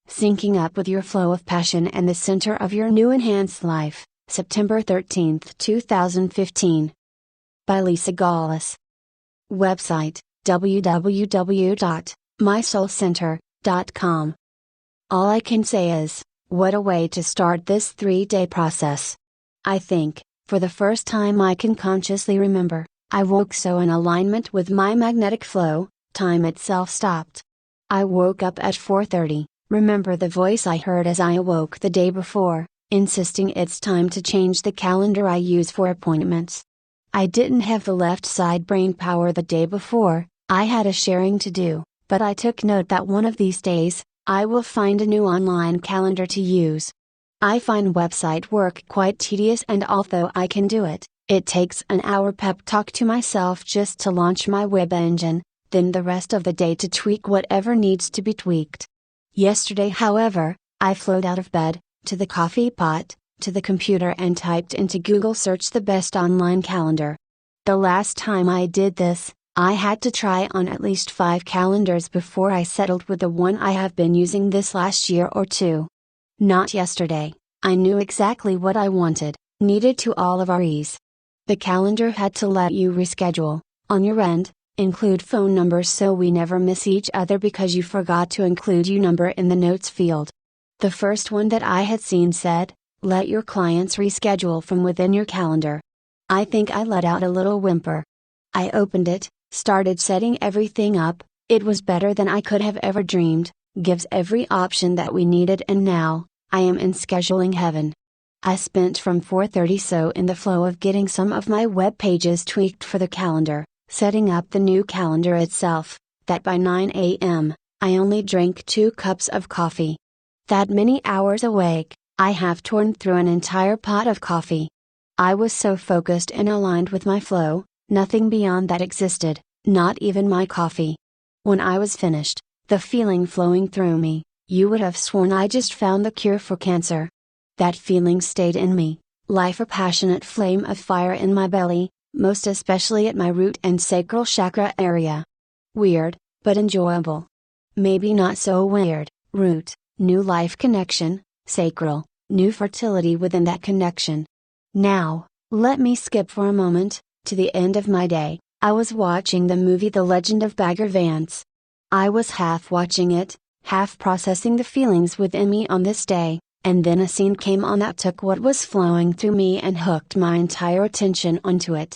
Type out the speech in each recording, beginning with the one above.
syncing up with your flow of passion and the center of your new enhanced life. September 13, 2015. By Lisa Gawlas. Website, www.mysoulcenter.com. All I can say is, what a way to start this 3-day process. I think, for the first time I can consciously remember, I woke so in alignment with my magnetic flow, time itself stopped. I woke up at 4:30, remember the voice I heard as I awoke the day before, insisting it's time to change the calendar I use for appointments. I didn't have the left side brain power the day before, I had a sharing to do, but I took note that one of these days, I will find a new online calendar to use. I find website work quite tedious, and although I can do it, it takes an hour pep talk to myself just to launch my web engine, then the rest of the day to tweak whatever needs to be tweaked. Yesterday, however, I flowed out of bed, to the coffee pot, to the computer, and typed into Google search the best online calendar. The last time I did this, I had to try on at least 5 calendars before I settled with the one I have been using this last year or two. Not yesterday, I knew exactly what I wanted, needed to all of our ease. The calendar had to let you reschedule, on your end, include phone numbers so we never miss each other because you forgot to include your number in the notes field. The first one that I had seen said, let your clients reschedule from within your calendar. I think I let out a little whimper. I opened it, started setting everything up. It was better than I could have ever dreamed, gives every option that we needed, and now, I am in scheduling heaven. I spent from 4:30 so in the flow of getting some of my web pages tweaked for the calendar, setting up the new calendar itself, that by 9 a.m., I only drank 2 cups of coffee. That many hours awake, I have torn through an entire pot of coffee. I was so focused and aligned with my flow, nothing beyond that existed, not even my coffee. When I was finished, the feeling flowing through me, you would have sworn I just found the cure for cancer. That feeling stayed in me, like a passionate flame of fire in my belly, most especially at my root and sacral chakra area. Weird, but enjoyable. Maybe not so weird. Root, new life connection, sacral, new fertility within that connection. Now, let me skip for a moment, to the end of my day. I was watching the movie The Legend of Bagger Vance. I was half watching it, half processing the feelings within me on this day, and then a scene came on that took what was flowing through me and hooked my entire attention onto it.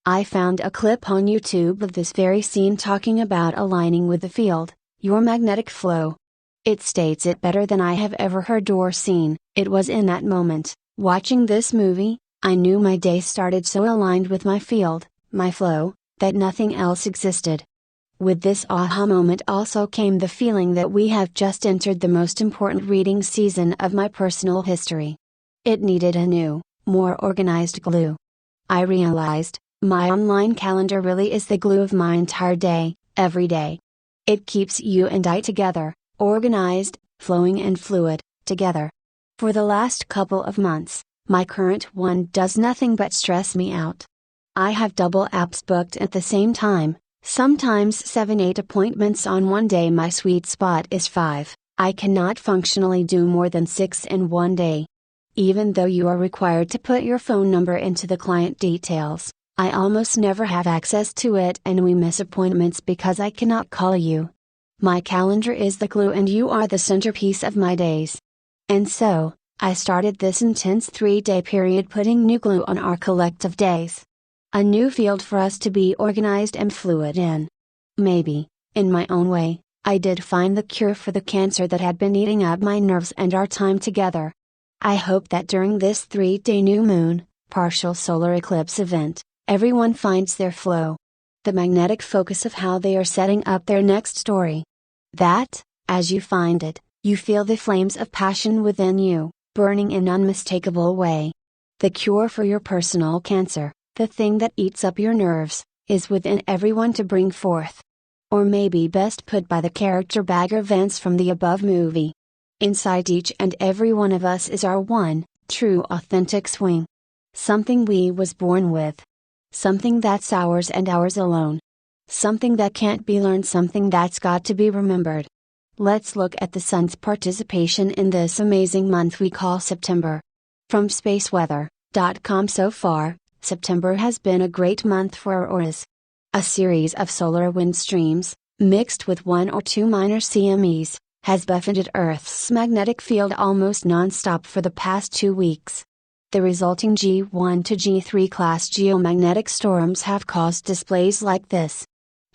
I found a clip on YouTube of this very scene talking about aligning with the field, your magnetic flow. It states it better than I have ever heard or seen. It was in that moment, watching this movie, I knew my day started so aligned with my field, my flow, that nothing else existed. With this aha moment also came the feeling that we have just entered the most important reading season of my personal history. It needed a new, more organized glue. I realized, my online calendar really is the glue of my entire day, every day. It keeps you and I together, organized, flowing and fluid, together. For the last couple of months, my current one does nothing but stress me out. I have double apps booked at the same time, sometimes 7-8 appointments on one day. My sweet spot is 5, I cannot functionally do more than 6 in one day. Even though you are required to put your phone number into the client details, I almost never have access to it, and we miss appointments because I cannot call you. My calendar is the glue and you are the centerpiece of my days. And so, I started this intense 3-day period putting new glue on our collective days. A new field for us to be organized and fluid in. Maybe, in my own way, I did find the cure for the cancer that had been eating up my nerves and our time together. I hope that during this 3-day new moon, partial solar eclipse event, everyone finds their flow. The magnetic focus of how they are setting up their next story. That, as you find it, you feel the flames of passion within you, burning in unmistakable way. The cure for your personal cancer, the thing that eats up your nerves, is within everyone to bring forth. Or maybe best put by the character Bagger Vance from the above movie. Inside each and every one of us is our one, true authentic swing. Something we was born with. Something that's ours and ours alone. Something that can't be learned, something that's got to be remembered. Let's look at the sun's participation in this amazing month we call September. From spaceweather.com, so far, September has been a great month for auroras. A series of solar wind streams, mixed with one or two minor CMEs, has buffeted Earth's magnetic field almost non-stop for the past 2 weeks. The resulting G1 to G3 class geomagnetic storms have caused displays like this.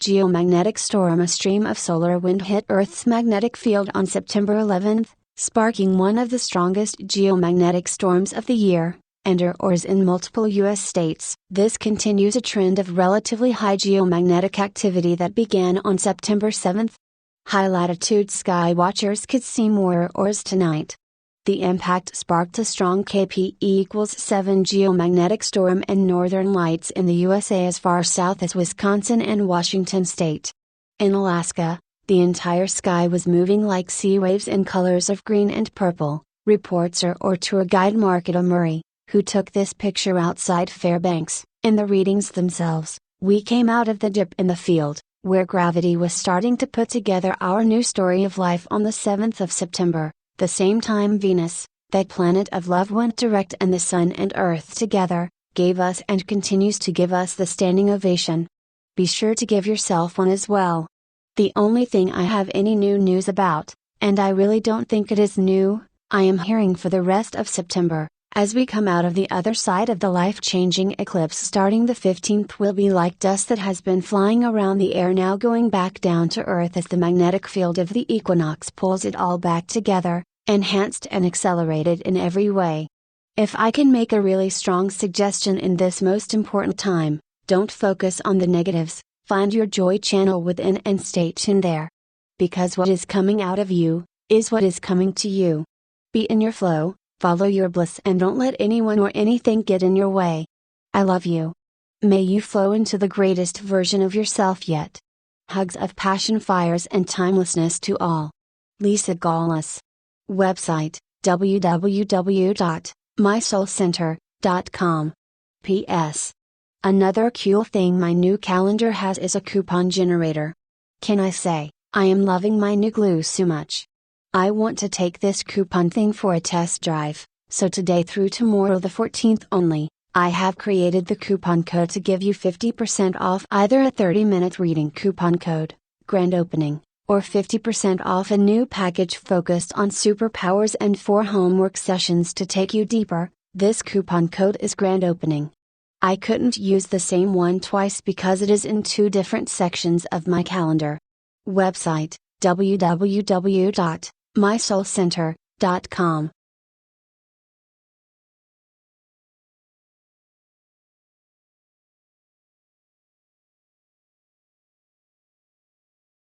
Geomagnetic storm: a stream of solar wind hit Earth's magnetic field on September 11, sparking one of the strongest geomagnetic storms of the year, and auroras in multiple U.S. states. This continues a trend of relatively high geomagnetic activity that began on September 7. High-latitude sky watchers could see more auroras tonight. The impact sparked a strong KP=7 geomagnetic storm and northern lights in the USA as far south as Wisconsin and Washington state. In Alaska, the entire sky was moving like sea waves in colors of green and purple, reports or tour guide Marketa Murray, who took this picture outside Fairbanks. In the readings themselves, we came out of the dip in the field, where gravity was starting to put together our new story of life on the 7th of September. The same time Venus, that planet of love, went direct and the Sun and Earth together, gave us and continues to give us the standing ovation. Be sure to give yourself one as well. The only thing I have any new news about, and I really don't think it is new, I am hearing for the rest of September, as we come out of the other side of the life-changing eclipse starting the 15th, will be like dust that has been flying around the air now going back down to Earth as the magnetic field of the equinox pulls it all back together, enhanced and accelerated in every way. If I can make a really strong suggestion in this most important time, don't focus on the negatives, find your joy channel within and stay tuned there. Because what is coming out of you, is what is coming to you. Be in your flow, follow your bliss, and don't let anyone or anything get in your way. I love you. May you flow into the greatest version of yourself yet. Hugs of passion, fires, and timelessness to all. Lisa Gawlas. Website, www.mysoulcenter.com. P.S. Another cool thing my new calendar has is a coupon generator. Can I say, I am loving my new glue so much. I want to take this coupon thing for a test drive, so today through tomorrow the 14th only, I have created the coupon code to give you 50% off either a 30-minute reading coupon code, grand opening, or 50% off a new package focused on superpowers and 4 homework sessions to take you deeper. This coupon code is grand opening. I couldn't use the same one twice because it is in 2 different sections of my calendar. Website, www.mysoulcenter.com.